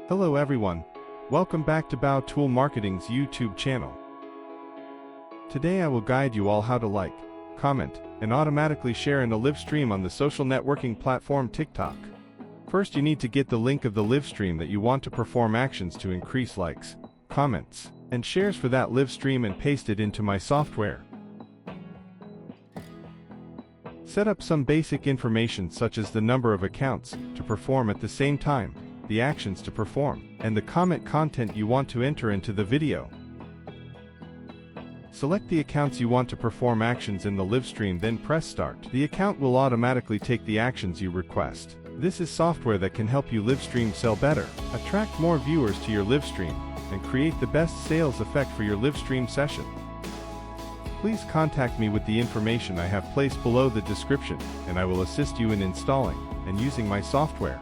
Hello everyone, welcome back to Bao Tool Marketing's YouTube channel. Today I will guide you all how to like, comment, and automatically share in a live stream on the social networking platform TikTok. First you need to get the link of the live stream that you want to perform actions to increase likes, comments, and shares for that live stream and paste it into my software. Set up some basic information such as the number of accounts to perform at the same time, the actions to perform, and the comment content you want to enter into the video. Select the accounts you want to perform actions in the live stream, then press start. The account will automatically take the actions you request. This is software that can help you live stream sell better, attract more viewers to your live stream, and create the best sales effect for your live stream session. Please contact me with the information I have placed below the description, and I will assist you in installing and using my software.